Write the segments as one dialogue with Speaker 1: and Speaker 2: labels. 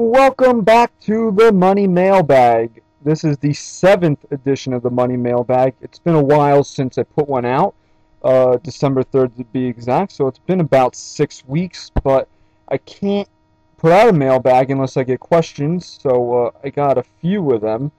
Speaker 1: Welcome back to the Money Mailbag. This is the 7th edition of the Money Mailbag. It's been a while since I put one out, December 3rd to be exact, so it's been about 6 weeks, but I can't put out a mailbag unless I get questions, so I got a few of them,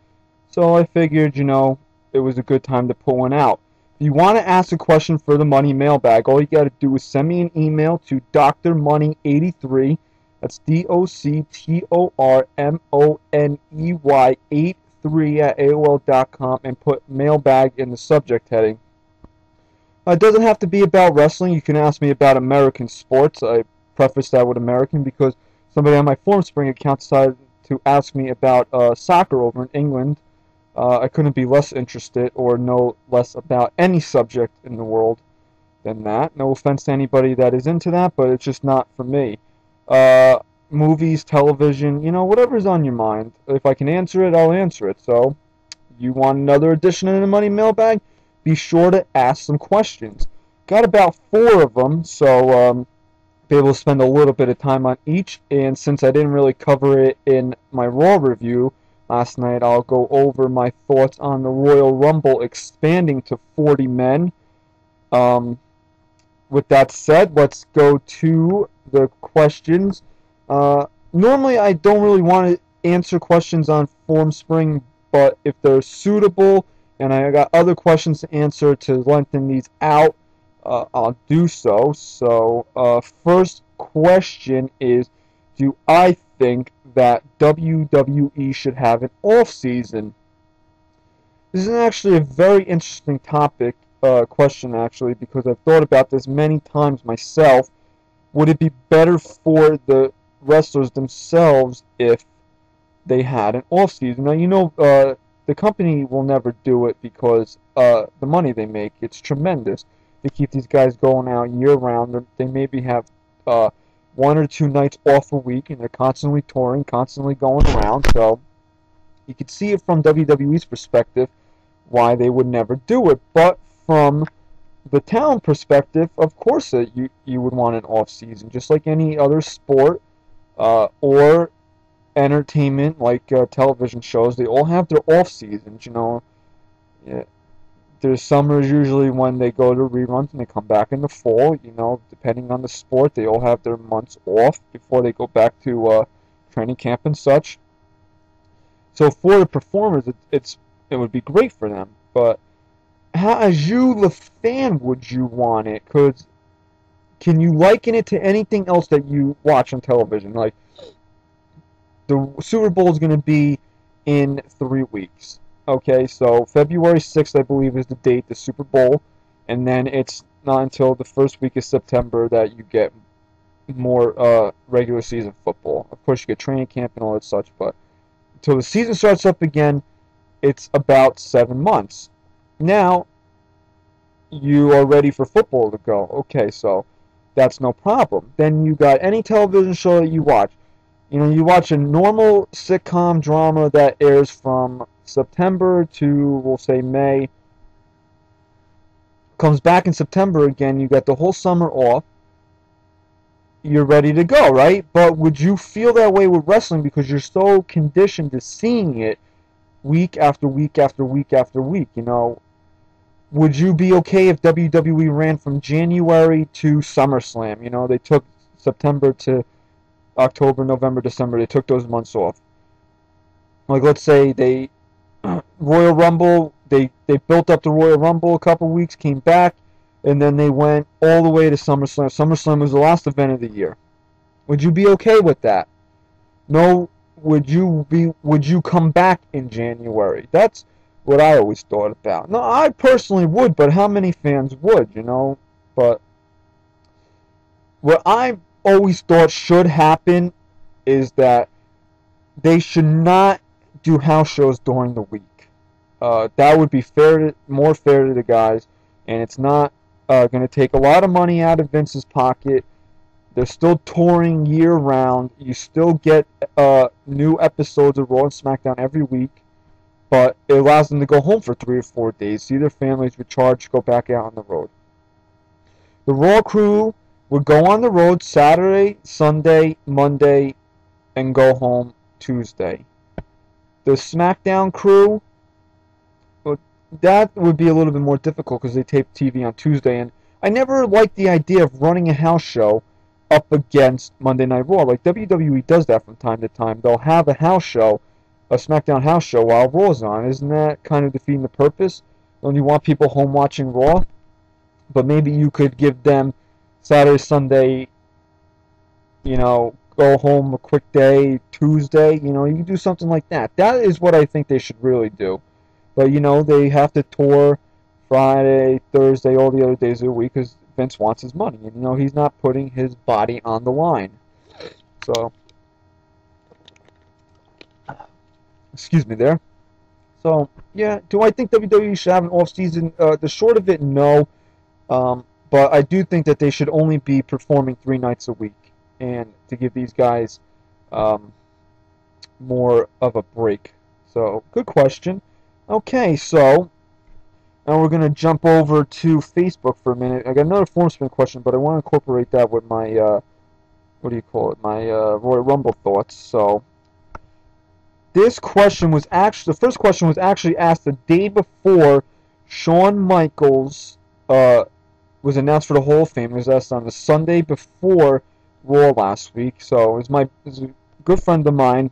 Speaker 1: so I figured, it was a good time to put one out. If you want to ask a question for the Money Mailbag, all you got to do is send me an email to drmoney83. That's DOCTORMONEY83 at AOL.com and put mailbag in the subject heading. It doesn't have to be about wrestling. You can ask me about American sports. I preface that with American because somebody on my FormSpring account decided to ask me about soccer over in England. I couldn't be less interested or know less about any subject in the world than that. No offense to anybody that is into that, but it's just not for me. Movies, television, whatever's on your mind. If I can answer it, I'll answer it. So, you want another edition of the Money Mailbag? Be sure to ask some questions. Got about 4 of them, so be able to spend a little bit of time on each. And since I didn't really cover it in my Raw review last night, I'll go over my thoughts on the Royal Rumble expanding to 40 men. With that said, let's go to the questions. Normally, I don't really want to answer questions on FormSpring, but if they're suitable and I got other questions to answer to lengthen these out, I'll do so. So, first question is, do I think that WWE should have an off-season? This is actually a very interesting topic. Question actually, because I've thought about this many times myself. Would it be better for the wrestlers themselves if they had an off season? Now the company will never do it because the money they make, it's tremendous. They keep these guys going out year round. They maybe have 1 or 2 nights off a week, and they're constantly touring, constantly going around. So you can see it from WWE's perspective why they would never do it, but from the talent perspective, of course you would want an off season, just like any other sport or entertainment like television shows. They all have their off seasons. Yeah, their summer is usually when they go to reruns and they come back in the fall. Depending on the sport, they all have their months off before they go back to training camp and such. So for the performers, it would be great for them, but how, as you, the fan, would you want it? Can you liken it to anything else that you watch on television? Like, the Super Bowl is going to be in 3 weeks. Okay, so February 6th, I believe, is the date, the Super Bowl. And then it's not until the first week of September that you get more regular season football. Of course, you get training camp and all that such, but until the season starts up again, it's about 7 months. Now, you are ready for football to go. Okay, so that's no problem. Then you got any television show that you watch. You watch a normal sitcom drama that airs from September to, we'll say, May. Comes back in September again. You got the whole summer off. You're ready to go, right? But would you feel that way with wrestling because you're so conditioned to seeing it week after week after week after week? Would you be okay if WWE ran from January to SummerSlam? They took September to October, November, December. They took those months off. Like, let's say they Royal Rumble, they built up the Royal Rumble a couple weeks, came back, and then they went all the way to SummerSlam. SummerSlam was the last event of the year. Would you be okay with that? No. Would you come back in January? That's what I always thought about. No, I personally would, but how many fans would, But what I always thought should happen is that they should not do house shows during the week. That would be more fair to the guys, and it's not going to take a lot of money out of Vince's pocket. They're still touring year-round. You still get new episodes of Raw and SmackDown every week, but it allows them to go home for 3 or 4 days, see their families, recharge, go back out on the road. The Raw crew would go on the road Saturday, Sunday, Monday, and go home Tuesday. The SmackDown crew, well, that would be a little bit more difficult because they tape TV on Tuesday, and I never liked the idea of running a house show up against Monday Night Raw. Like WWE does that from time to time. They'll have a house show, a SmackDown house show while Raw's on. Isn't that kind of defeating the purpose? When you want people home watching Raw? But maybe you could give them Saturday, Sunday, go home a quick day, Tuesday, you can do something like that. That is what I think they should really do. But, they have to tour Friday, Thursday, all the other days of the week because Vince wants his money. And, he's not putting his body on the line. So, excuse me there. So, yeah, do I think WWE should have an off-season? The short of it, no. But I do think that they should only be performing 3 nights a week. And to give these guys more of a break. So, good question. Okay, so now we're going to jump over to Facebook for a minute. I got another form spin question, but I want to incorporate that with my, my Royal Rumble thoughts. So, this question was the first question was actually asked the day before Shawn Michaels was announced for the Hall of Fame. It was asked on the Sunday before Raw last week. So, it was a good friend of mine.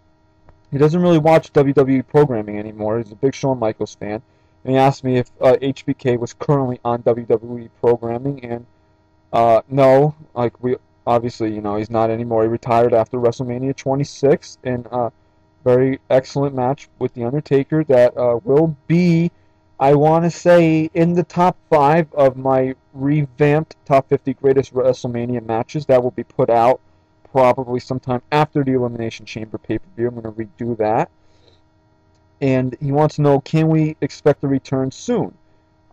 Speaker 1: He doesn't really watch WWE programming anymore. He's a big Shawn Michaels fan. And he asked me if HBK was currently on WWE programming. And no, obviously, he's not anymore. He retired after WrestleMania 26 in a very excellent match with The Undertaker that will be, I want to say, in the top 5 of my revamped top 50 greatest WrestleMania matches that will be put out probably sometime after the Elimination Chamber pay-per-view. I'm going to redo that. And he wants to know, can we expect a return soon?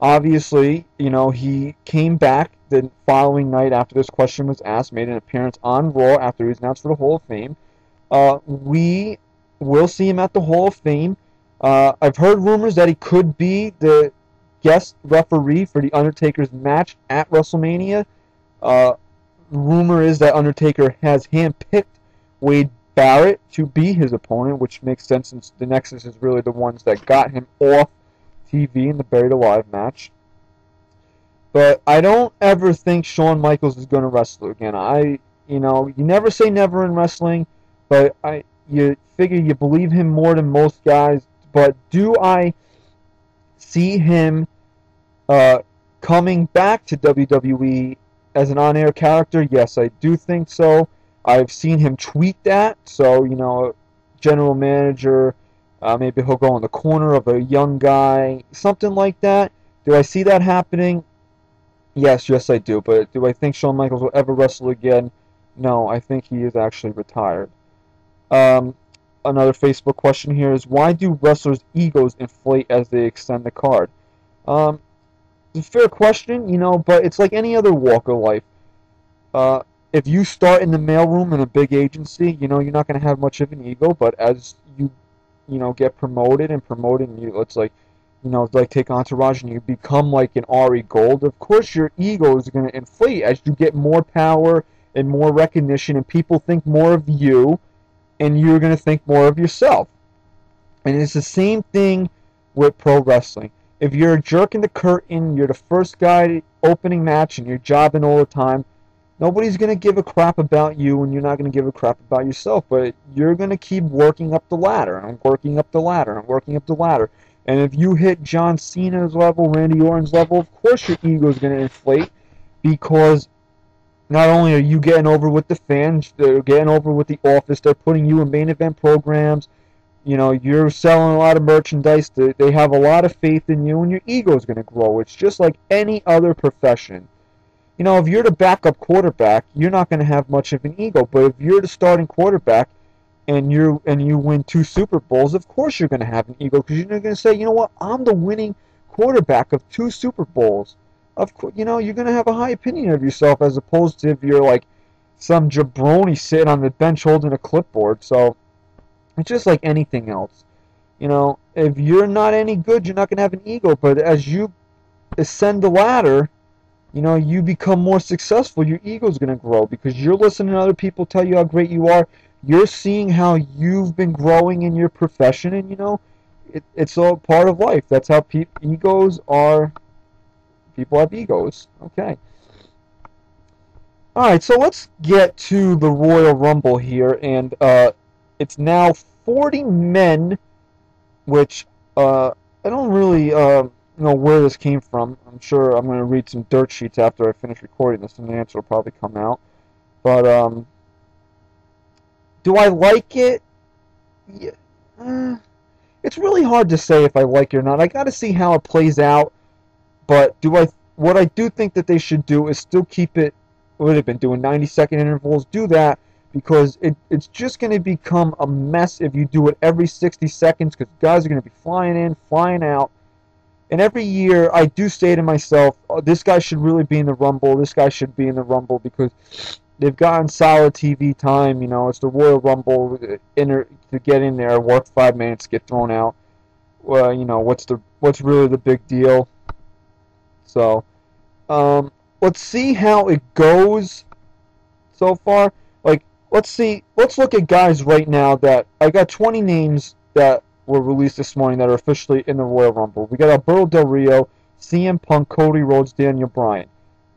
Speaker 1: Obviously, he came back the following night after this question was asked, made an appearance on Raw after he was announced for the Hall of Fame. We will see him at the Hall of Fame. I've heard rumors that he could be the guest referee for The Undertaker's match at WrestleMania. Rumor is that Undertaker has handpicked Wade Barrett to be his opponent, which makes sense since the Nexus is really the ones that got him off TV in the Buried Alive match. But I don't ever think Shawn Michaels is going to wrestle again. You never say never in wrestling, but you figure you believe him more than most guys. But do I see him coming back to WWE as an on-air character? Yes, I do think so. I've seen him tweet that. So, general manager, maybe he'll go in the corner of a young guy, something like that. Do I see that happening? Yes, I do. But do I think Shawn Michaels will ever wrestle again? No, I think he is actually retired. Another Facebook question here is, why do wrestlers' egos inflate as they extend the card? It's a fair question, but it's like any other walk of life. If you start in the mailroom in a big agency, you're not going to have much of an ego, but as you, get promoted, and it's like, take Entourage and you become like an Ari Gold, of course your ego is going to inflate as you get more power and more recognition, and people think more of you, and you're going to think more of yourself. And it's the same thing with pro wrestling. If you're a jerk in the curtain, you're the first guy opening match, and you're jobbing all the time, nobody's going to give a crap about you, and you're not going to give a crap about yourself. But you're going to keep working up the ladder, and working up the ladder, and working up the ladder. And if you hit John Cena's level, Randy Orton's level, of course your ego is going to inflate, because not only are you getting over with the fans, they're getting over with the office, they're putting you in main event programs, you're selling a lot of merchandise, they have a lot of faith in you, and your ego is going to grow. It's just like any other profession. If you're the backup quarterback, you're not going to have much of an ego, but if you're the starting quarterback and you win 2 Super Bowls, of course you're going to have an ego, because you're going to say, you know what, I'm the winning quarterback of 2 Super Bowls. Of course, you're going to have a high opinion of yourself, as opposed to if you're like some jabroni sitting on the bench holding a clipboard. So it's just like anything else. If you're not any good, you're not going to have an ego. But as you ascend the ladder, you become more successful, your ego's going to grow, because you're listening to other people tell you how great you are. you're seeing how you've been growing in your profession, and it's all part of life. That's how egos are. People have egos. Okay. All right, so let's get to the Royal Rumble here, and it's now 40 men, which I don't really know where this came from. I'm sure I'm going to read some dirt sheets after I finish recording this, and the answer will probably come out. But do I like it? Yeah, it's really hard to say if I like it or not. I got to see how it plays out. But what I do think that they should do is still keep it. What they've been doing, 90-second intervals. Do that, because it's just going to become a mess if you do it every 60 seconds, because guys are going to be flying in, flying out. And every year I do say to myself, oh, this guy should really be in the Rumble. This guy should be in the Rumble, because they've gotten solid TV time. It's the Royal Rumble. To get in there, work 5 minutes, get thrown out. Well, what's really the big deal? So, let's see how it goes so far. Like, let's look at guys right now that I got 20 names that were released this morning that are officially in the Royal Rumble. We got Alberto Del Rio, CM Punk, Cody Rhodes, Daniel Bryan.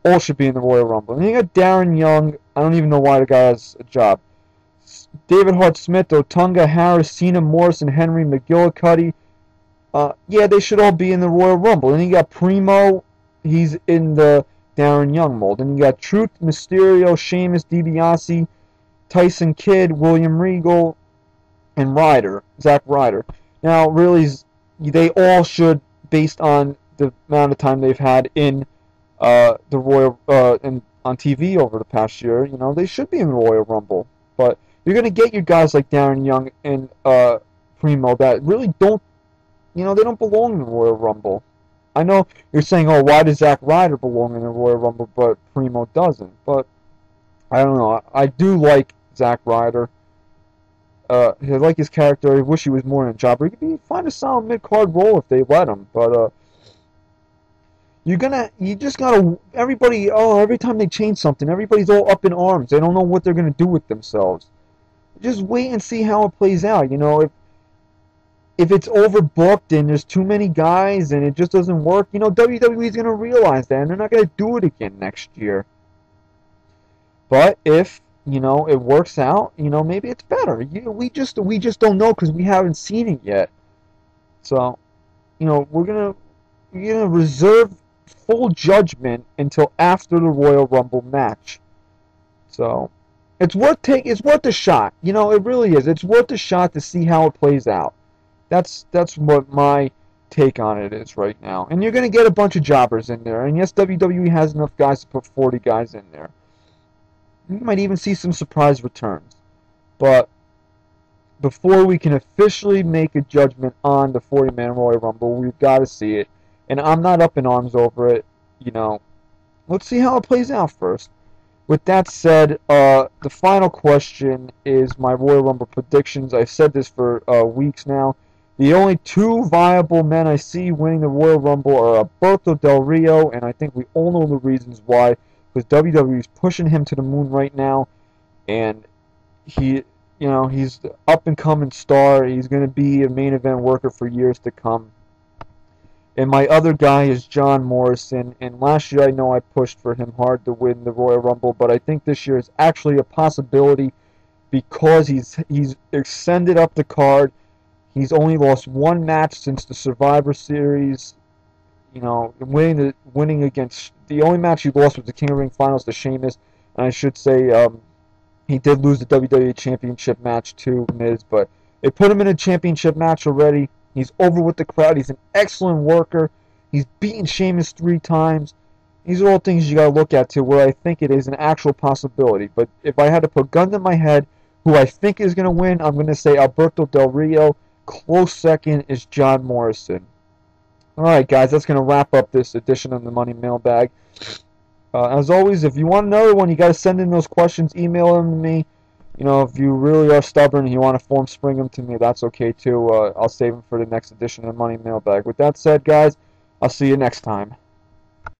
Speaker 1: All should be in the Royal Rumble. And you got Darren Young. I don't even know why the guy has a job. David Hart Smith, Otunga, Harris, Cena, Morrison, Henry, McGillicuddy. Yeah, they should all be in the Royal Rumble. And you got Primo. He's in the Darren Young mold. And you got Truth, Mysterio, Sheamus, DiBiase, Tyson Kidd, William Regal, and Zack Ryder. Now, really, they all should, based on the amount of time they've had in the Royal on TV over the past year, they should be in the Royal Rumble. But you're going to get your guys like Darren Young and Primo that really don't, they don't belong in the Royal Rumble. I know you're saying, oh, why does Zack Ryder belong in the Royal Rumble, but Primo doesn't? But I don't know. I do like Zack Ryder. I like his character. I wish he was more in a jobber. He could find a solid mid-card role if they let him. But you just gotta. Every time they change something, everybody's all up in arms. They don't know what they're gonna do with themselves. Just wait and see how it plays out. If it's overbooked and there's too many guys and it just doesn't work, WWE's going to realize that, and they're not going to do it again next year. But if, it works out, maybe it's better. We just don't know because we haven't seen it yet. So, we're going to reserve full judgment until after the Royal Rumble match. So, it's worth a shot. It really is. It's worth a shot to see how it plays out. That's what my take on it is right now. And you're going to get a bunch of jobbers in there. And yes, WWE has enough guys to put 40 guys in there. You might even see some surprise returns. But before we can officially make a judgment on the 40-man Royal Rumble, we've got to see it. And I'm not up in arms over it. Let's see how it plays out first. With that said, the final question is my Royal Rumble predictions. I've said this for weeks now. The only 2 viable men I see winning the Royal Rumble are Alberto Del Rio, and I think we all know the reasons why, because WWE is pushing him to the moon right now, and he's the up-and-coming star. He's going to be a main event worker for years to come. And my other guy is John Morrison, and last year I know I pushed for him hard to win the Royal Rumble, but I think this year is actually a possibility because he's extended up the card. He's only lost 1 match since the Survivor Series. Winning against the only match he lost was the King of the Ring Finals to Sheamus, and I should say he did lose the WWE Championship match to Miz, but they put him in a championship match already. He's over with the crowd. He's an excellent worker. He's beaten Sheamus 3 times. These are all things you got to look at too, where I think it is an actual possibility. But if I had to put guns in my head, who I think is going to win, I'm going to say Alberto Del Rio. Close second is John Morrison. Alright guys, that's going to wrap up this edition of the Money Mailbag. As always, if you want another one, you got to send in those questions, email them to me. If you really are stubborn and you want to form spring them to me, that's okay too. I'll save them for the next edition of the Money Mailbag. With that said, guys, I'll see you next time.